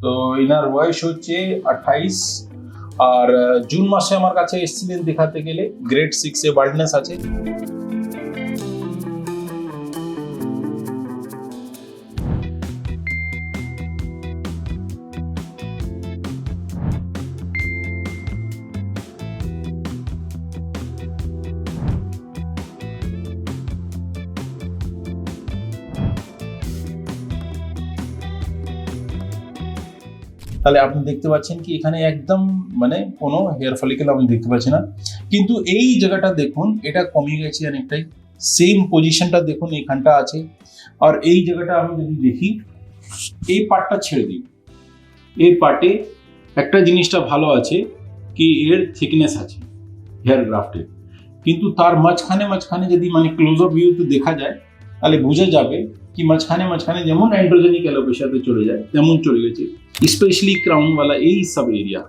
তো এনার বয়স হচ্ছে 28, আর জুন মাসে আমার কাছে এসেছিলেন দেখাতে গেলে। গ্রেড 6 এ বার্ডনেস আছে। তাহলে আপনি দেখতে পাচ্ছেন কি এখানে একদম মানে কোনো হেয়ার ফলিকেল আমি দেখতে পাচ্ছি না, কিন্তু এই জায়গাটা দেখুন এটা কমে গেছে অনেকটাই। সেম পজিশনটা দেখুন এখানটা আছে। আর এই জায়গাটা আমি যদি দেখি, এই পার্টটা ছেড়ে দিই, এই পার্টে একটা জিনিসটা ভালো আছে কি এর থিকনেস আছে হেয়ার গ্রাফটের, কিন্তু তার মাঝখানে যদি মানে ক্লোজ আপ ভিউতে দেখা যায় তাহলে বোঝা যাবে কি মাঝখানে যেমন অ্যান্ড্রোজেনিক অ্যালোপেশিয়াতে চলে যায় তেমন চলে গেছে। স্পেশালি ক্রাউনওয়ালা এই সব এরিয়া,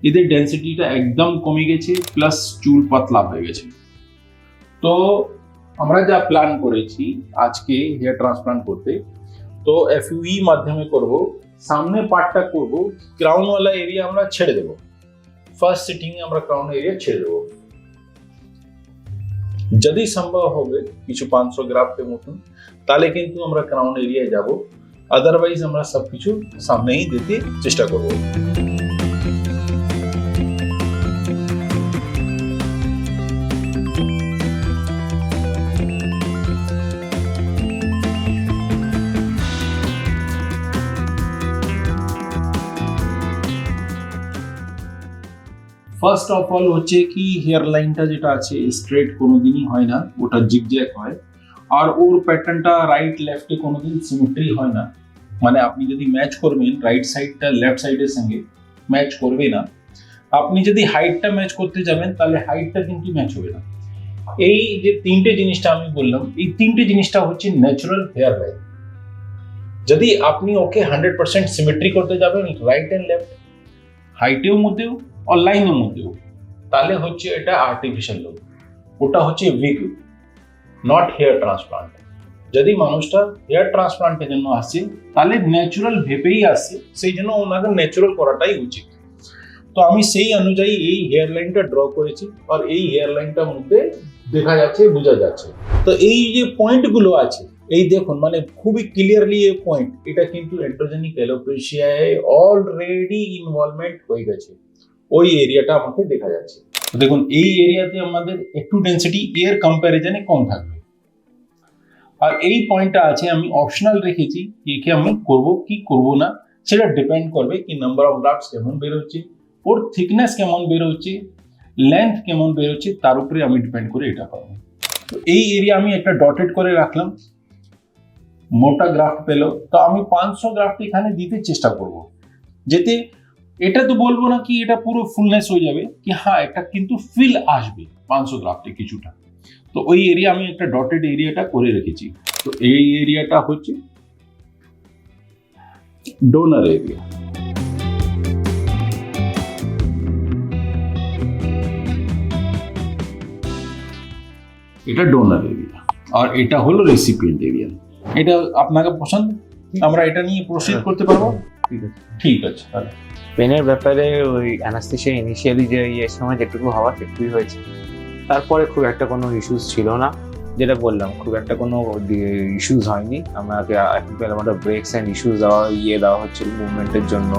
এদের ডেন্সিটিটা একদম কমে গেছে, প্লাস চুল পাতলা হয়ে গেছে। তো আমরা যা প্ল্যান করেছি আজকে হেয়ার ট্রান্সপ্লান্ট করতে, তো এফইউই মাধ্যমে করব। সামনে পার্টটা করব, ক্রাউনওয়ালা এরিয়া আমরা ছেড়ে দেব। ফার্স্ট সিটিং এ আমরা ক্রাউন এরিয়া ছেড়ে দেব। যদি সম্ভব হবে কিছু 500 গ্রাফটের মতন, তাহলে কিন্তু আমরা ক্রাউন এরিয়ায় যাব। আদারওয়াইজ আমরা সবকিছু সামনেই দিতে চেষ্টা করব। ফার্স্ট অফ অল হচ্ছে কি হেয়ার লাইনটা যেটা আছে স্ট্রেট কোনোদিনই হয় না, ওটা জিগজ্যাগ হয়। আর ওর প্যাটার্নটা রাইট লেফটে কোনোদিন সিমেট্রি হয় না। মানে আপনি যদি ম্যাচ করবেন রাইট সাইডটা লেফট সাইডের সঙ্গে ম্যাচ করবে না। আপনি যদি হাইটটা ম্যাচ করতে যাবেন তাহলে হাইটটা কিন্তু ম্যাচ হবে না। এই যে তিনটে জিনিসটা আমি বললাম, এই তিনটে জিনিসটা হচ্ছে ন্যাচারাল হেয়ার লাইন। যদি আপনি ওকে 100% সিমেট্রি করতে যাবেন রাইট অ্যান্ড লেফট, হাইটেও মধ্যেও আর লাইনের মধ্যেও, তাহলে হচ্ছে এটা আর্টিফিশিয়াল লুক, ওটা হচ্ছে উইগ, নট হেয়ার ট্রান্সপ্লান্ট। যদি মানুষটা হেয়ার ট্রান্সপ্লান্টের জন্য আসছে তাহলে ন্যাচুরাল ভেবেই আসছে, সেই জন্য ওনাকে ন্যাচুরাল করাটাই উচিত। তো আমি সেই অনুযায়ী এই হেয়ার লাইনটা ড্র করেছি, আর এই হেয়ার লাইনটার মধ্যে দেখা যাচ্ছে, বোঝা যাচ্ছে। তো এই যে পয়েন্টগুলো আছে এই দেখুন, মানে খুবই ক্লিয়ারলি এই পয়েন্ট, এটা কিন্তু অ্যান্ড্রোজেনিক অ্যালোপেশিয়ায় অলরেডি ইনভলভমেন্ট হয়ে গেছে। ওই এরিয়াটা আমাকে দেখা যাচ্ছে। দেখুন এই এরিয়াতে আমাদের একটু ডেন্সিটি এর কম্প্যারিজনে কম থাকবে। আর এই পয়েন্টটা আছে আমি অপশনাল রেখেছি, একে আমি করব কি করব না সেটা ডিপেন্ড করবে কি নাম্বার অফ গ্রাফটস কেমন বের হচ্ছে, ওর থিকনেস কেমন বের হচ্ছে, লেন্থ কেমন বের হচ্ছে, তার উপরে আমি ডিপেন্ড করে এটা করবো। তো এই এরিয়া আমি একটা ডটেড করে রাখলাম, মোটা গ্রাফট পেলো। তো আমি 500 গ্রাফট এখানে দিতে চেষ্টা করব, যেতে এটা তো বলবো না কি এটা পুরো ফুলনেস হয়ে যাবে, কি হ্যাঁ একটা কিন্তু ফিল আসবে 500 গ্রাফটে কিছুটা। তো ওই এরিয়া আমি একটা ডটেড এরিয়াটা করে রেখেছি। তো এই এরিয়াটা হচ্ছে ডোনার এরিয়া। এটা ডোনার এরিয়া আর এটা হলো রেসিপিয়েন্ট এরিয়া। এটা আপনাকে পছন্দ, আমরা এটা নিয়ে প্রসিড করতে পারবো? ঠিক আছে তাহলে। পেনের ব্যাপারে ওই অ্যানাস্থেশিয়া ইনিশিয়ালি যে সময় যেটুকু হওয়ার সেটুকুই হয়েছে, তারপরে খুব একটা কোনো ইস্যুস ছিল না। যেটা বললাম খুব একটা কোনো ইস্যুস হয়নি। আমাকে ব্রেকস অ্যান্ড ইস্যুস দেওয়া হচ্ছিল মুভমেন্টের জন্য।